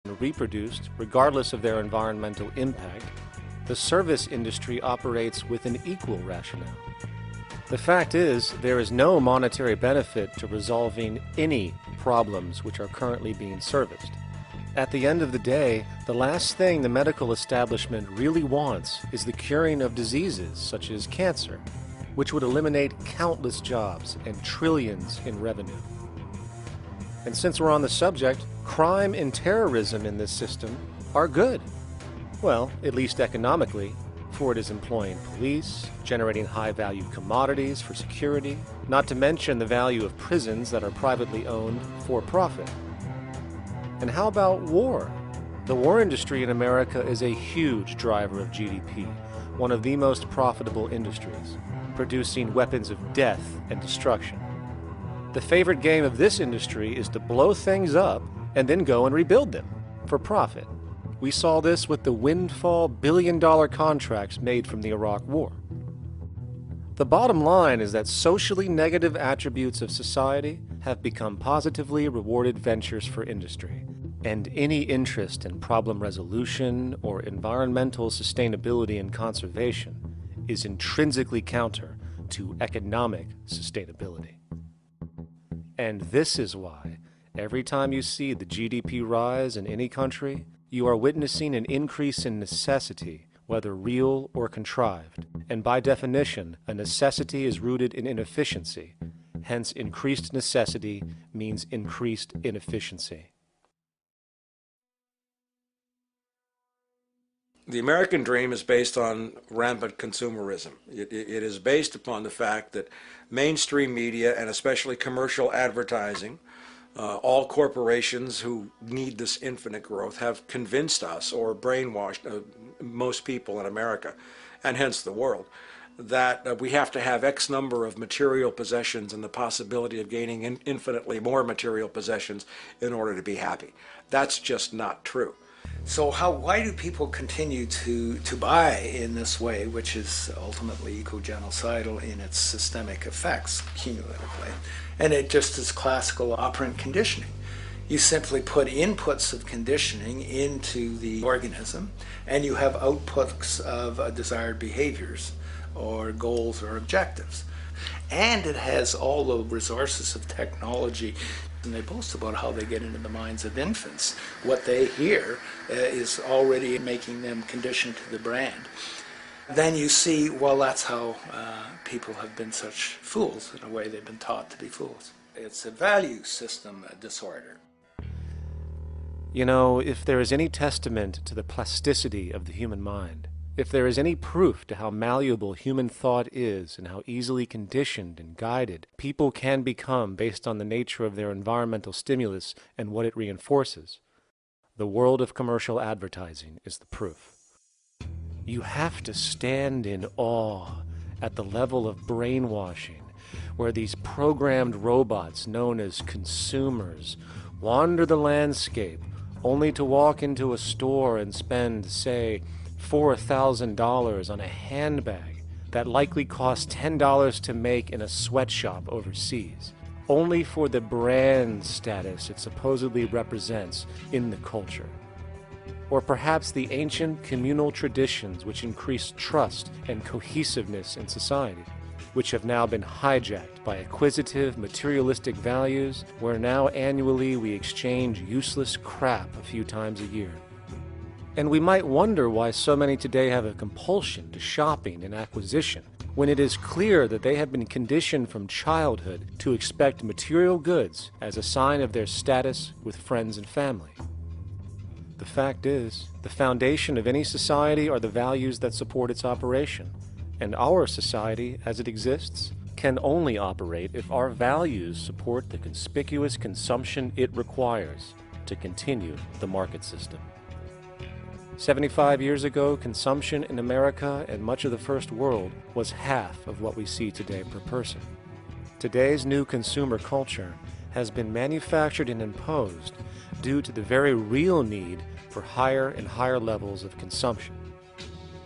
and reproduced regardless of their environmental impact, the service industry operates with an equal rationale. The fact is, there is no monetary benefit to resolving any problems which are currently being serviced. At the end of the day, the last thing the medical establishment really wants is the curing of diseases such as cancer, which would eliminate countless jobs and trillions in revenue. And since we're on the subject, crime and terrorism in this system are good. Well, at least economically, for it is employing police, generating high-valued commodities for security, not to mention the value of prisons that are privately owned for profit. And how about war? The war industry in America is a huge driver of GDP, one of the most profitable industries, producing weapons of death and destruction. The favorite game of this industry is to blow things up and then go and rebuild them for profit. We saw this with the windfall billion-dollar contracts made from the Iraq War. The bottom line is that socially negative attributes of society have become positively rewarded ventures for industry, and any interest in problem resolution or environmental sustainability and conservation is intrinsically counter to economic sustainability. And this is why, every time you see the GDP rise in any country, you are witnessing an increase in necessity, whether real or contrived. And by definition, a necessity is rooted in inefficiency. Hence, increased necessity means increased inefficiency. The American dream is based on rampant consumerism. It is based upon the fact that mainstream media, and especially commercial advertising, all corporations who need this infinite growth have convinced us or brainwashed most people in America, and hence the world, that we have to have X number of material possessions and the possibility of gaining infinitely more material possessions in order to be happy. That's just not true. So why do people continue to buy in this way, which is ultimately eco-genocidal in its systemic effects cumulatively? And it just is classical operant conditioning. You simply put inputs of conditioning into the organism, and you have outputs of desired behaviors or goals or objectives. And it has all the resources of technology. And they boast about how they get into the minds of infants. What they hear is already making them conditioned to the brand. Then you see, well, that's how people have been such fools. In a way, they've been taught to be fools. It's a value system disorder. You know, if there is any testament to the plasticity of the human mind, if there is any proof to how malleable human thought is and how easily conditioned and guided people can become based on the nature of their environmental stimulus and what it reinforces, the world of commercial advertising is the proof. You have to stand in awe at the level of brainwashing where these programmed robots known as consumers wander the landscape only to walk into a store and spend, say, $4,000 on a handbag that likely costs $10 to make in a sweatshop overseas, only for the brand status it supposedly represents in the culture. Or perhaps the ancient communal traditions which increased trust and cohesiveness in society, which have now been hijacked by acquisitive, materialistic values, where now annually we exchange useless crap a few times a year. And we might wonder why so many today have a compulsion to shopping and acquisition, when it is clear that they have been conditioned from childhood to expect material goods as a sign of their status with friends and family. The fact is, the foundation of any society are the values that support its operation, and our society, as it exists, can only operate if our values support the conspicuous consumption it requires to continue the market system. 75 years ago, consumption in America and much of the First World was half of what we see today per person. Today's new consumer culture has been manufactured and imposed due to the very real need for higher and higher levels of consumption.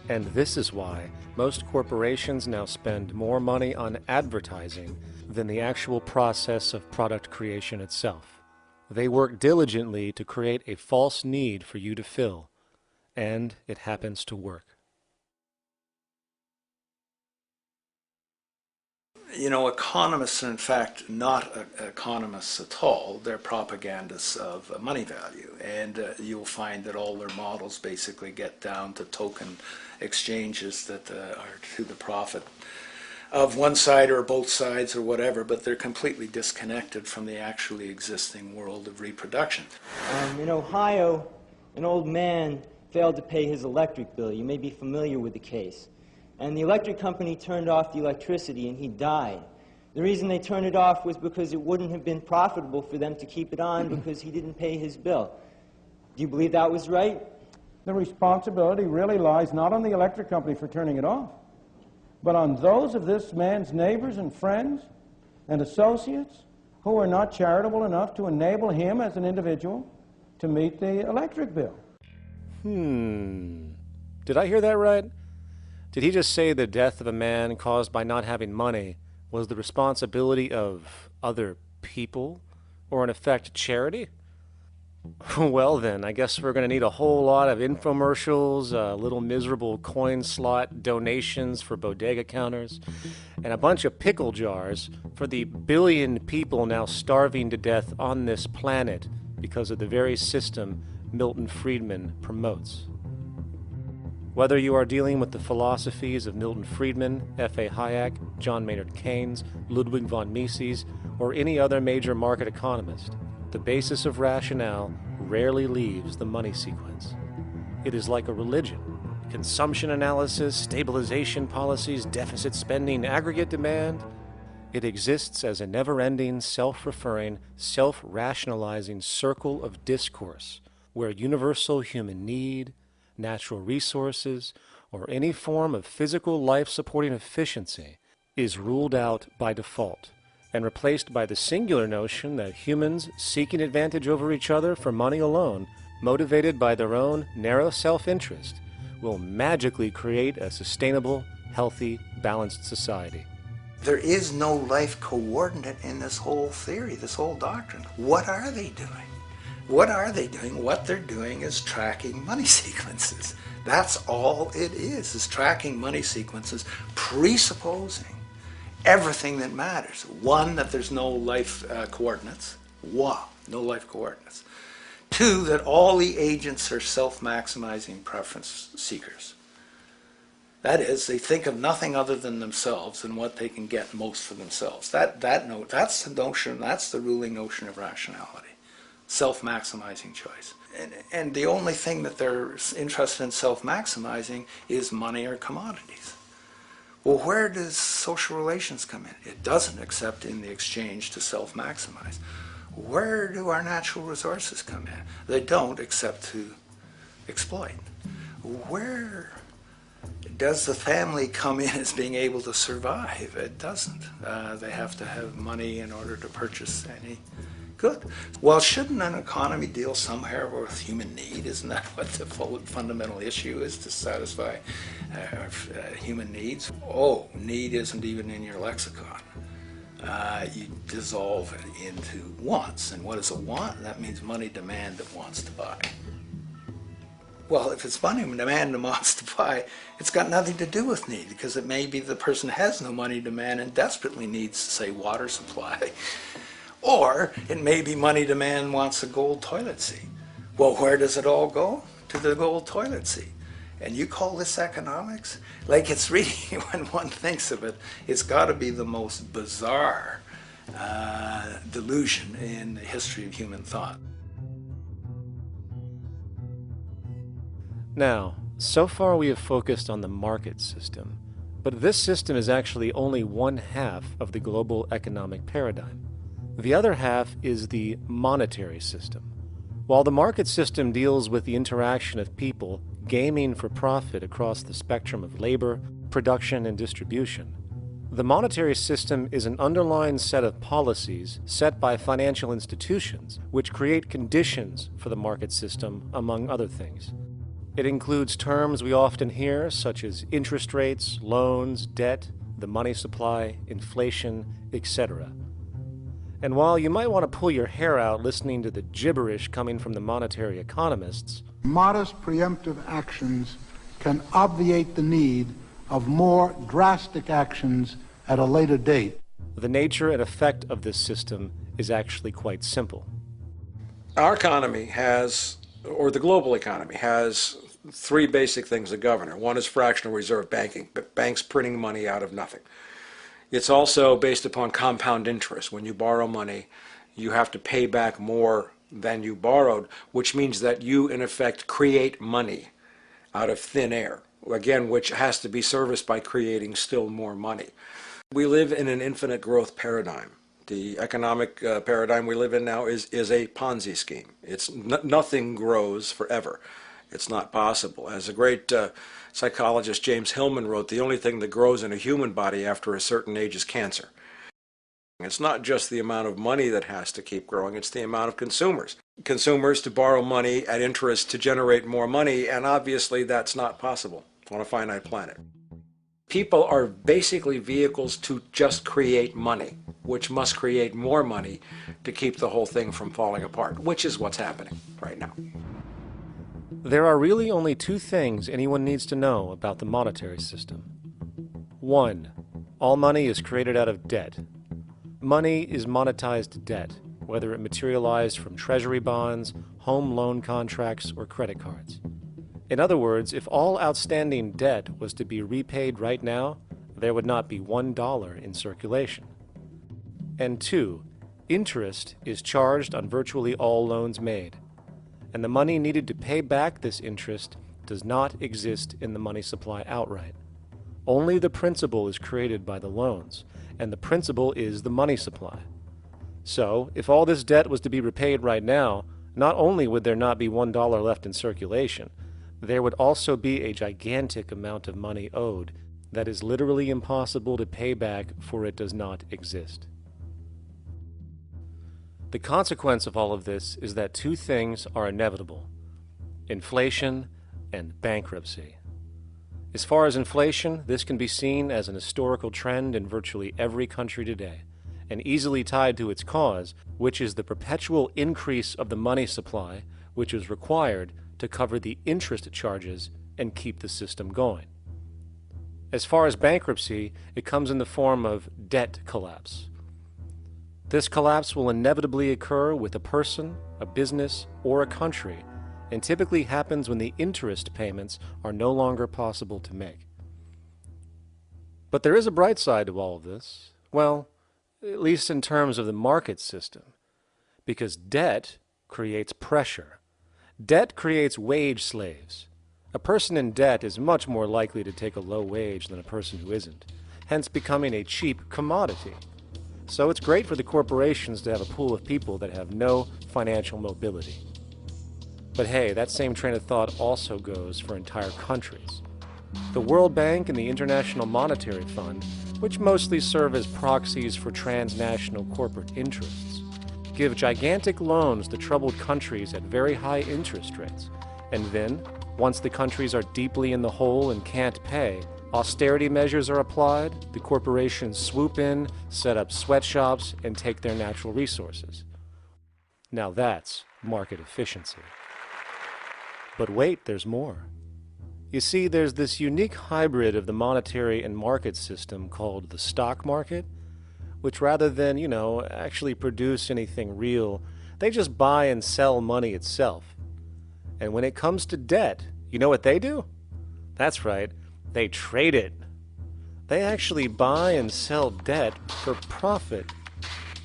And this is why most corporations now spend more money on advertising than the actual process of product creation itself. They work diligently to create a false need for you to fill, and it happens to work. You know, economists are in fact not economists at all. They're propagandists of money value. And you'll find that all their models basically get down to token exchanges that are to the profit of one side or both sides or whatever, but they're completely disconnected from the actually existing world of reproduction. In Ohio, an old man failed to pay his electric bill. You may be familiar with the case. And the electric company turned off the electricity and he died. The reason they turned it off was because it wouldn't have been profitable for them to keep it on because he didn't pay his bill. Do you believe that was right? The responsibility really lies not on the electric company for turning it off, but on those of this man's neighbors and friends and associates who are not charitable enough to enable him as an individual to meet the electric bill. Did I hear that right? Did he just say the death of a man caused by not having money was the responsibility of other people, or in effect, charity? Well then, I guess we're going to need a whole lot of infomercials, little miserable coin slot donations for bodega counters, and a bunch of pickle jars for the billion people now starving to death on this planet because of the very system Milton Friedman promotes. Whether you are dealing with the philosophies of Milton Friedman, F.A. Hayek, John Maynard Keynes, Ludwig von Mises, or any other major market economist, the basis of rationale rarely leaves the money sequence. It is like a religion. Consumption analysis, stabilization policies, deficit spending, aggregate demand. It exists as a never-ending, self-referring, self-rationalizing circle of discourse where universal human need, natural resources, or any form of physical life-supporting efficiency is ruled out by default and replaced by the singular notion that humans seeking advantage over each other for money alone, motivated by their own narrow self-interest, will magically create a sustainable, healthy, balanced society. There is no life coordinate in this whole theory, this whole doctrine. What are they doing? What are they doing? What they're doing is tracking money sequences. That's all it is tracking money sequences, presupposing everything that matters. One, that there's no life coordinates. Wow, no life coordinates. Two, that all the agents are self-maximizing preference seekers. That is, they think of nothing other than themselves and what they can get most for themselves. That's the notion, that's the ruling notion of rationality. Self-maximizing choice. And the only thing that they're interested in self-maximizing is money or commodities. Well, where does social relations come in? It doesn't, except in the exchange to self-maximize. Where do our natural resources come in? They don't, except to exploit. Where does the family come in as being able to survive? It doesn't. They have to have money in order to purchase any good. Well, shouldn't an economy deal somewhere with human need? Isn't that what the fundamental issue is, to satisfy human needs? Oh, need isn't even in your lexicon. You dissolve it into wants. And what is a want? That means money demand that wants to buy. Well, if it's money demand that wants to buy, it's got nothing to do with need, because it may be the person has no money demand and desperately needs, say, water supply. Or it may be money demand wants a gold toilet seat. Well, where does it all go? To the gold toilet seat. And you call this economics? Like, it's really, when one thinks of it, it's got to be the most bizarre delusion in the history of human thought. Now, so far we have focused on the market system, but this system is actually only one half of the global economic paradigm. The other half is the monetary system. While the market system deals with the interaction of people gaming for profit across the spectrum of labor, production, and distribution, the monetary system is an underlying set of policies set by financial institutions which create conditions for the market system, among other things. It includes terms we often hear, such as interest rates, loans, debt, the money supply, inflation, etc. And while you might want to pull your hair out listening to the gibberish coming from the monetary economists, modest preemptive actions can obviate the need of more drastic actions at a later date. the nature and effect of this system is actually quite simple. Our economy has, or the global economy has, three basic things that govern it. One is fractional reserve banking, banks printing money out of nothing. It's also based upon compound interest. When you borrow money, you have to pay back more than you borrowed, which means that you, in effect, create money out of thin air, again, which has to be serviced by creating still more money. We live in an infinite growth paradigm. The economic paradigm we live in now is a Ponzi scheme. Nothing grows forever. It's not possible. As the great psychologist James Hillman wrote, the only thing that grows in a human body after a certain age is cancer. It's not just the amount of money that has to keep growing, it's the amount of consumers. Consumers to borrow money at interest to generate more money, and obviously that's not possible on a finite planet. People are basically vehicles to just create money, which must create more money to keep the whole thing from falling apart, which is what's happening right now. There are really only two things anyone needs to know about the monetary system. 1. All money is created out of debt. Money is monetized debt, whether it materialized from treasury bonds, home loan contracts, or credit cards. In other words, if all outstanding debt was to be repaid right now, there would not be $1 in circulation. And 2. Interest is charged on virtually all loans made, and the money needed to pay back this interest does not exist in the money supply outright. Only the principal is created by the loans, and the principal is the money supply. So, if all this debt was to be repaid right now, not only would there not be $1 left in circulation, there would also be a gigantic amount of money owed that is literally impossible to pay back, for it does not exist. The consequence of all of this is that two things are inevitable: inflation and bankruptcy. As far as inflation, this can be seen as an historical trend in virtually every country today, and easily tied to its cause, which is the perpetual increase of the money supply, which is required to cover the interest charges and keep the system going. As far as bankruptcy, it comes in the form of debt collapse. This collapse will inevitably occur with a person, a business, or a country, and typically happens when the interest payments are no longer possible to make. But there is a bright side to all of this. Well, at least in terms of the market system, because debt creates pressure. Debt creates wage slaves. A person in debt is much more likely to take a low wage than a person who isn't, hence becoming a cheap commodity. So it's great for the corporations to have a pool of people that have no financial mobility. But hey, that same train of thought also goes for entire countries. The World Bank and the International Monetary Fund, which mostly serve as proxies for transnational corporate interests, give gigantic loans to troubled countries at very high interest rates. And then, once the countries are deeply in the hole and can't pay, austerity measures are applied, the corporations swoop in, set up sweatshops, and take their natural resources. Now that's market efficiency. But wait, there's more. You see, there's this unique hybrid of the monetary and market system called the stock market, which rather than, actually produce anything real, they just buy and sell money itself. And when it comes to debt, you know what they do? That's right, they trade it. They actually buy and sell debt for profit,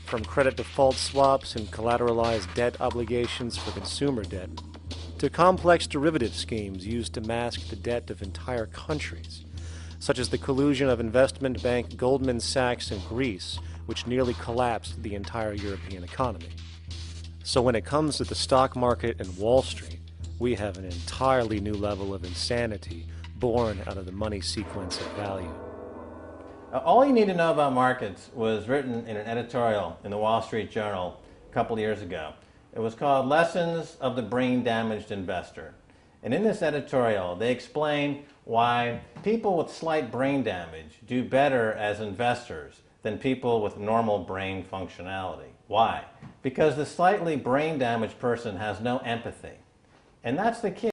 from credit default swaps and collateralized debt obligations for consumer debt, to complex derivative schemes used to mask the debt of entire countries, such as the collusion of investment bank Goldman Sachs in Greece, which nearly collapsed the entire European economy. So when it comes to the stock market and Wall Street, we have an entirely new level of insanity born out of the money sequence of value. All you need to know about markets was written in an editorial in the Wall Street Journal a couple of years ago. It was called Lessons of the Brain-Damaged Investor. And in this editorial, they explain why people with slight brain damage do better as investors than people with normal brain functionality. Why? Because the slightly brain damaged person has no empathy. And that's the key.